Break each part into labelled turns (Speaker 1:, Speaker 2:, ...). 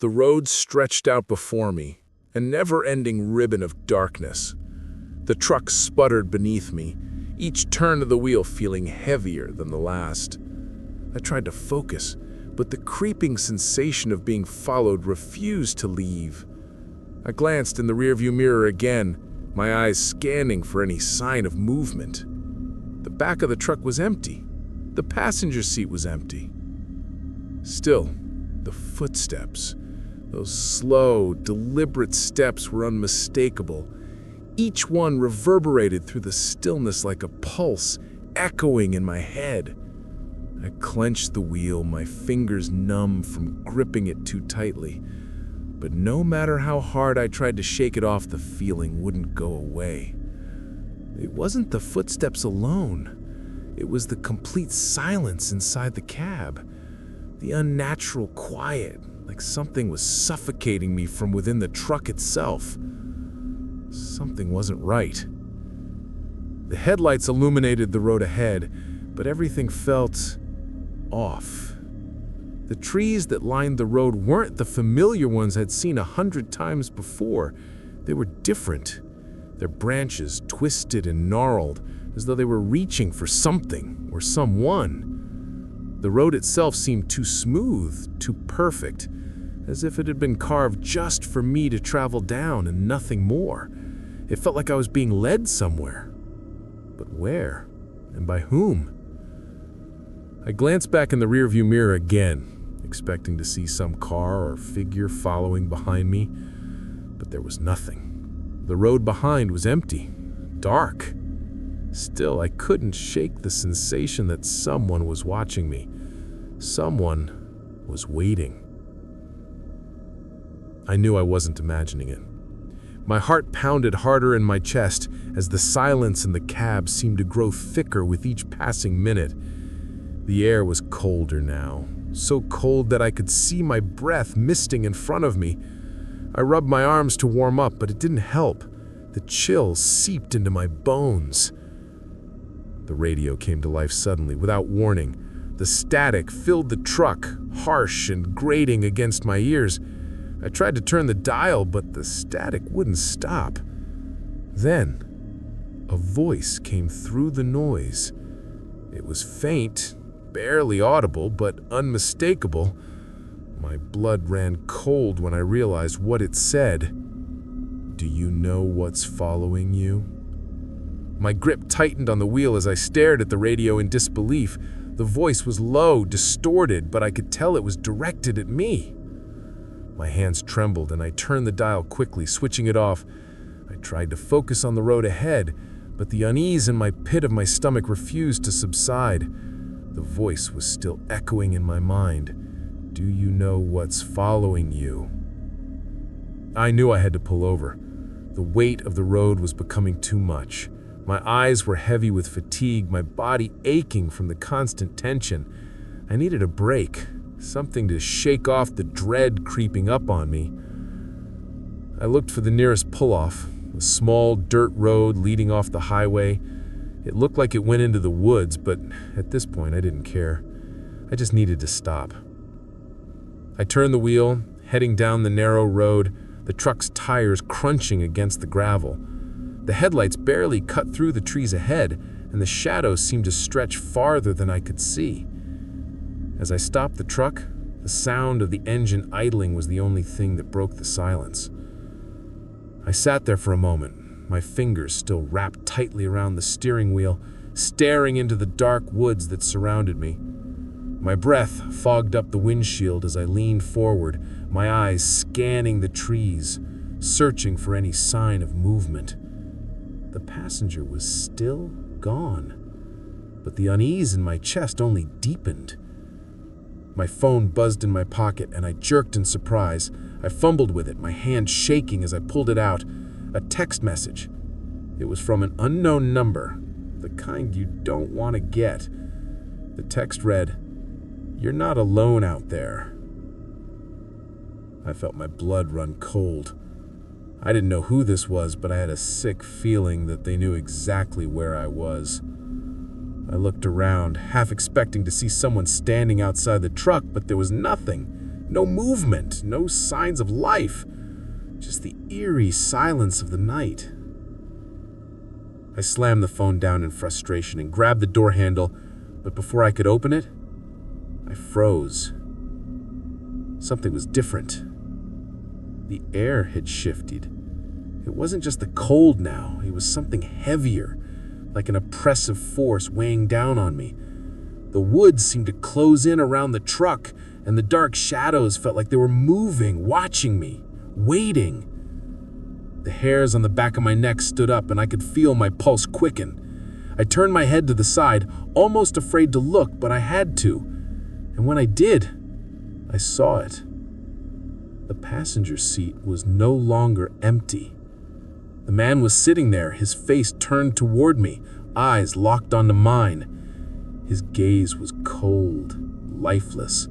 Speaker 1: The road stretched out before me, a never-ending ribbon of darkness. The truck sputtered beneath me, each turn of the wheel feeling heavier than the last. I tried to focus, but the creeping sensation of being followed refused to leave. I glanced in the rearview mirror again, my eyes scanning for any sign of movement. The back of the truck was empty. The passenger seat was empty. Still, the footsteps, those slow, deliberate steps were unmistakable. Each one reverberated through the stillness like a pulse, echoing in my head. I clenched the wheel, my fingers numb from gripping it too tightly. But no matter how hard I tried to shake it off, the feeling wouldn't go away. It wasn't the footsteps alone. It was the complete silence inside the cab. The unnatural quiet, like something was suffocating me from within the truck itself. Something wasn't right. The headlights illuminated the road ahead, but everything felt off. The trees that lined the road weren't the familiar ones I'd seen 100 times before. They were different. Their branches twisted and gnarled, as though they were reaching for something or someone. The road itself seemed too smooth, too perfect, as if it had been carved just for me to travel down and nothing more. It felt like I was being led somewhere. But where? And by whom? I glanced back in the rearview mirror again, expecting to see some car or figure following behind me, but there was nothing. The road behind was empty, dark. Still, I couldn't shake the sensation that someone was watching me. Someone was waiting. I knew I wasn't imagining it. My heart pounded harder in my chest as the silence in the cab seemed to grow thicker with each passing minute. The air was colder now, so cold that I could see my breath misting in front of me. I rubbed my arms to warm up, but it didn't help. The chill seeped into my bones. The radio came to life suddenly, without warning. The static filled the truck, harsh and grating against my ears. I tried to turn the dial, but the static wouldn't stop. Then, a voice came through the noise. It was faint, barely audible, but unmistakable. My blood ran cold when I realized what it said. "Do you know what's following you?" My grip tightened on the wheel as I stared at the radio in disbelief. The voice was low, distorted, but I could tell it was directed at me. My hands trembled and I turned the dial quickly, switching it off. I tried to focus on the road ahead, but the unease in my pit of my stomach refused to subside. The voice was still echoing in my mind. "Do you know what's following you?" I knew I had to pull over. The weight of the road was becoming too much. My eyes were heavy with fatigue, my body aching from the constant tension. I needed a break, something to shake off the dread creeping up on me. I looked for the nearest pull-off, a small dirt road leading off the highway. It looked like it went into the woods, but at this point I didn't care. I just needed to stop. I turned the wheel, heading down the narrow road, the truck's tires crunching against the gravel. The headlights barely cut through the trees ahead, and the shadows seemed to stretch farther than I could see. As I stopped the truck, the sound of the engine idling was the only thing that broke the silence. I sat there for a moment, my fingers still wrapped tightly around the steering wheel, staring into the dark woods that surrounded me. My breath fogged up the windshield as I leaned forward, my eyes scanning the trees, searching for any sign of movement. The passenger was still gone, but the unease in my chest only deepened. My phone buzzed in my pocket and I jerked in surprise. I fumbled with it, my hand shaking as I pulled it out. A text message. It was from an unknown number, the kind you don't want to get. The text read, "You're not alone out there." I felt my blood run cold. I didn't know who this was, but I had a sick feeling that they knew exactly where I was. I looked around, half expecting to see someone standing outside the truck, but there was nothing. No movement, no signs of life, just the eerie silence of the night. I slammed the phone down in frustration and grabbed the door handle, but before I could open it, I froze. Something was different. The air had shifted. It wasn't just the cold now, it was something heavier, like an oppressive force weighing down on me. The woods seemed to close in around the truck, and the dark shadows felt like they were moving, watching me, waiting. The hairs on the back of my neck stood up, and I could feel my pulse quicken. I turned my head to the side, almost afraid to look, but I had to. And when I did, I saw it. The passenger seat was no longer empty. The man was sitting there, his face turned toward me, eyes locked onto mine. His gaze was cold, lifeless.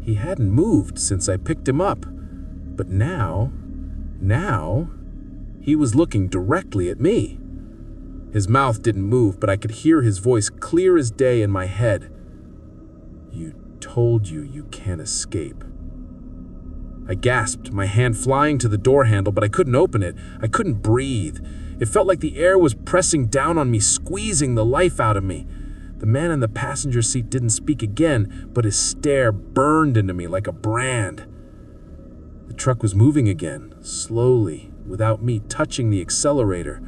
Speaker 1: He hadn't moved since I picked him up, but now, he was looking directly at me. His mouth didn't move, but I could hear his voice clear as day in my head. "You told you can't escape." I gasped, my hand flying to the door handle, but I couldn't open it. I couldn't breathe. It felt like the air was pressing down on me, squeezing the life out of me. The man in the passenger seat didn't speak again, but his stare burned into me like a brand. The truck was moving again, slowly, without me touching the accelerator.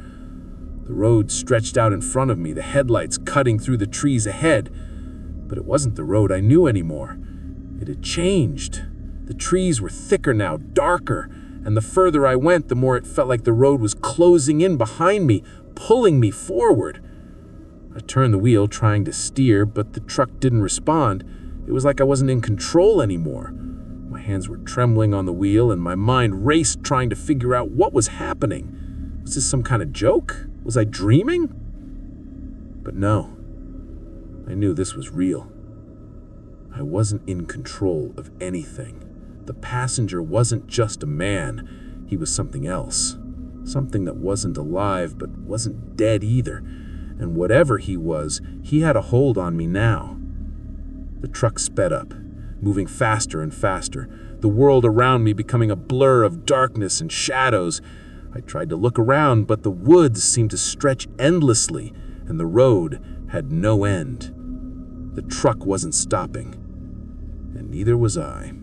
Speaker 1: The road stretched out in front of me, the headlights cutting through the trees ahead. But it wasn't the road I knew anymore. It had changed. The trees were thicker now, darker, and the further I went, the more it felt like the road was closing in behind me, pulling me forward. I turned the wheel, trying to steer, but the truck didn't respond. It was like I wasn't in control anymore. My hands were trembling on the wheel, and my mind raced trying to figure out what was happening. Was this some kind of joke? Was I dreaming? But no. I knew this was real. I wasn't in control of anything. The passenger wasn't just a man. He was something else. Something that wasn't alive, but wasn't dead either. And whatever he was, he had a hold on me now. The truck sped up, moving faster and faster, the world around me becoming a blur of darkness and shadows. I tried to look around, but the woods seemed to stretch endlessly, and the road had no end. The truck wasn't stopping, and neither was I.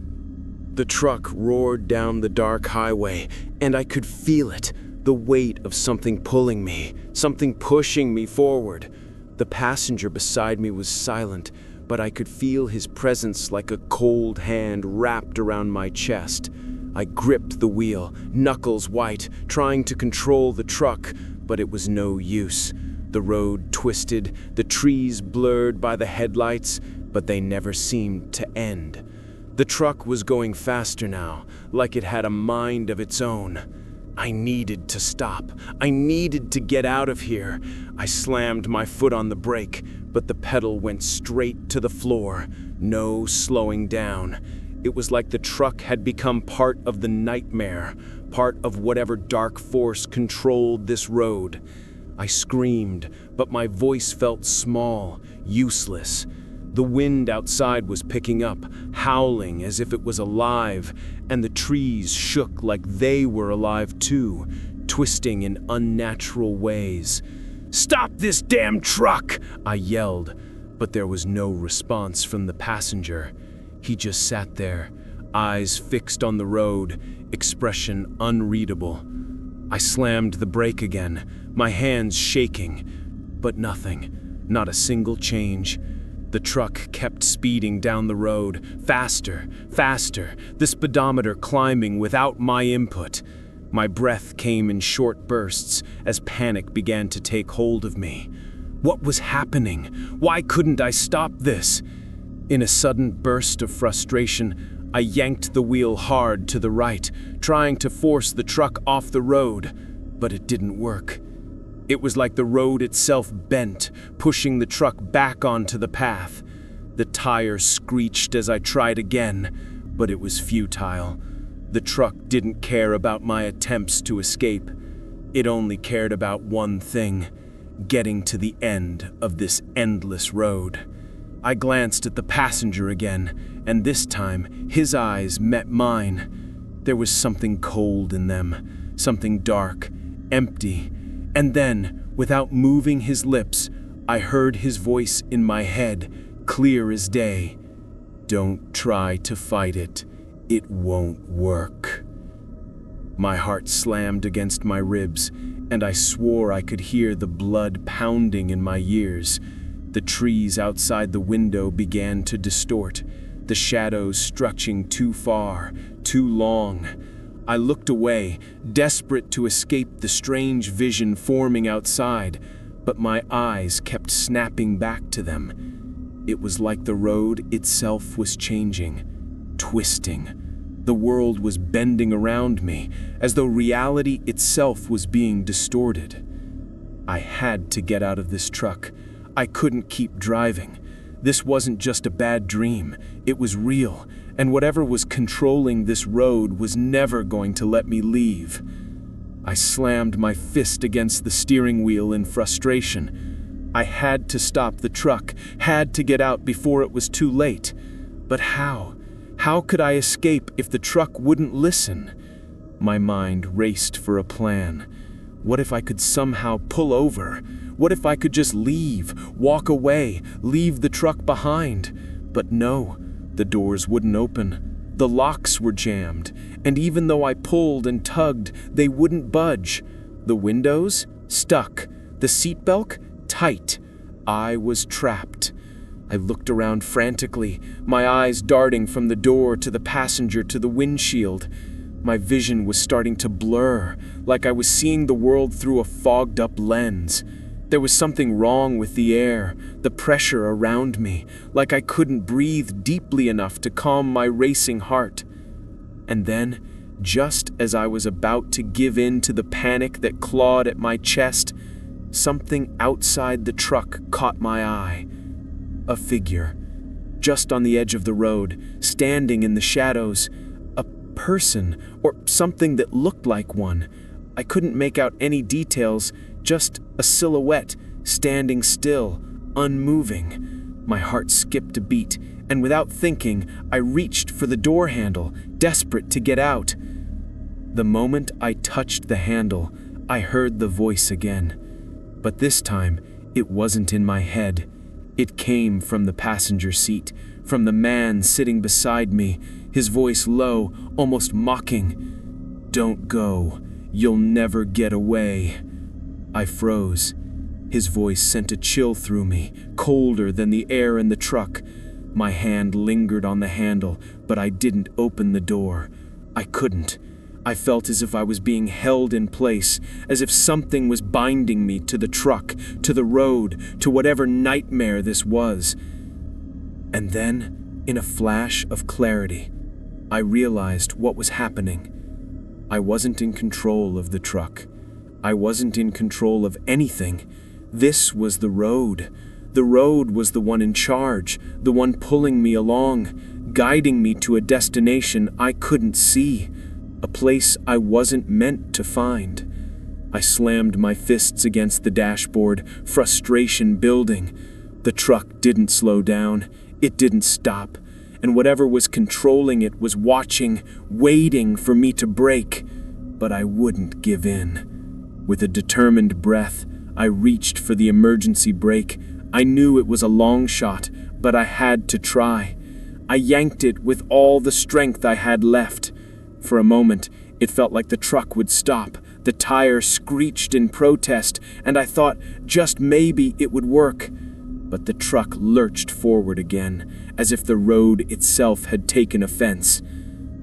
Speaker 2: The truck roared down the dark highway, and I could feel it, the weight of something pulling me, something pushing me forward. The passenger beside me was silent, but I could feel his presence like a cold hand wrapped around my chest. I gripped the wheel, knuckles white, trying to control the truck, but it was no use. The road twisted, the trees blurred by the headlights, but they never seemed to end. The truck was going faster now, like it had a mind of its own. I needed to stop. I needed to get out of here. I slammed my foot on the brake, but the pedal went straight to the floor. No slowing down. It was like the truck had become part of the nightmare, part of whatever dark force controlled this road. I screamed, but my voice felt small, useless. The wind outside was picking up, howling as if it was alive, and the trees shook like they were alive too, twisting in unnatural ways. "Stop this damn truck!" I yelled, but there was no response from the passenger. He just sat there, eyes fixed on the road, expression unreadable. I slammed the brake again, my hands shaking, but nothing, not a single change. The truck kept speeding down the road, faster, faster, the speedometer climbing without my input. My breath came in short bursts as panic began to take hold of me. What was happening? Why couldn't I stop this? In a sudden burst of frustration, I yanked the wheel hard to the right, trying to force the truck off the road, but it didn't work. It was like the road itself bent, pushing the truck back onto the path. The tires screeched as I tried again, but it was futile. The truck didn't care about my attempts to escape. It only cared about one thing: getting to the end of this endless road. I glanced at the passenger again, and this time his eyes met mine. There was something cold in them, something dark, empty. And then, without moving his lips, I heard his voice in my head, clear as day. "Don't try to fight it. It won't work." My heart slammed against my ribs, and I swore I could hear the blood pounding in my ears. The trees outside the window began to distort, the shadows stretching too far, too long. I looked away, desperate to escape the strange vision forming outside, but my eyes kept snapping back to them. It was like the road itself was changing, twisting. The world was bending around me, as though reality itself was being distorted. I had to get out of this truck. I couldn't keep driving. This wasn't just a bad dream, it was real, and whatever was controlling this road was never going to let me leave. I slammed my fist against the steering wheel in frustration. I had to stop the truck, had to get out before it was too late. But how? How could I escape if the truck wouldn't listen? My mind raced for a plan. What if I could somehow pull over? What if I could just leave, walk away, leave the truck behind? But no, the doors wouldn't open. The locks were jammed, and even though I pulled and tugged, they wouldn't budge. The windows? Stuck. The seatbelt? Tight. I was trapped. I looked around frantically, my eyes darting from the door to the passenger to the windshield. My vision was starting to blur, like I was seeing the world through a fogged-up lens. There was something wrong with the air, the pressure around me, like I couldn't breathe deeply enough to calm my racing heart. And then, just as I was about to give in to the panic that clawed at my chest, something outside the truck caught my eye. A figure, just on the edge of the road, standing in the shadows. A person, or something that looked like one. I couldn't make out any details, just a silhouette, standing still, unmoving. My heart skipped a beat, and without thinking, I reached for the door handle, desperate to get out. The moment I touched the handle, I heard the voice again. But this time, it wasn't in my head. It came from the passenger seat, from the man sitting beside me, his voice low, almost mocking. "Don't go. You'll never get away." I froze. His voice sent a chill through me, colder than the air in the truck. My hand lingered on the handle, but I didn't open the door. I couldn't. I felt as if I was being held in place, as if something was binding me to the truck, to the road, to whatever nightmare this was. And then, in a flash of clarity, I realized what was happening. I wasn't in control of the truck. I wasn't in control of anything. This was the road. The road was the one in charge, the one pulling me along, guiding me to a destination I couldn't see. A place I wasn't meant to find. I slammed my fists against the dashboard, frustration building. The truck didn't slow down, it didn't stop, and whatever was controlling it was watching, waiting for me to break. But I wouldn't give in. With a determined breath, I reached for the emergency brake. I knew it was a long shot, but I had to try. I yanked it with all the strength I had left. For a moment, it felt like the truck would stop. The tire screeched in protest, and I thought just maybe it would work. But the truck lurched forward again, as if the road itself had taken offense.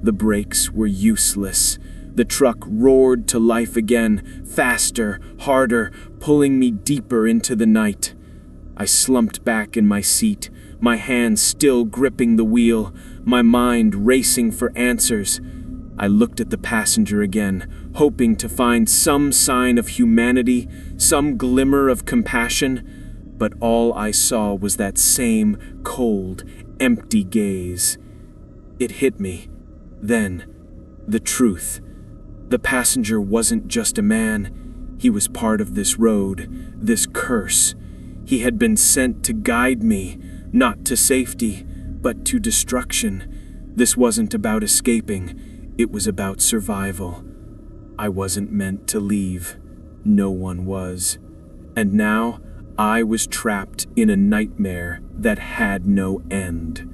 Speaker 2: The brakes were useless. The truck roared to life again, faster, harder, pulling me deeper into the night. I slumped back in my seat, my hands still gripping the wheel, my mind racing for answers. I looked at the passenger again, hoping to find some sign of humanity, some glimmer of compassion, but all I saw was that same cold, empty gaze. It hit me. Then, the truth. The passenger wasn't just a man. He was part of this road, this curse. He had been sent to guide me,
Speaker 3: not to safety, but to destruction. This wasn't about escaping, it was about survival. I wasn't meant to leave. No one was. And now, I was trapped in a nightmare that had no end.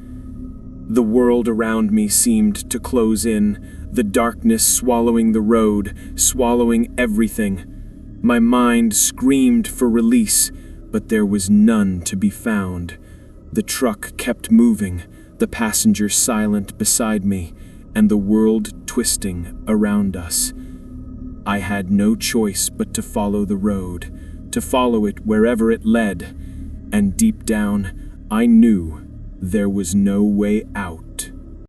Speaker 3: The world around me seemed to close in, the darkness swallowing the road, swallowing everything. My mind screamed for release, but there was none to be found. The truck kept moving, the passenger silent beside me, and the world twisting around us. I had no choice but to follow the road, to follow it wherever it led, and deep down, I knew there was no way out.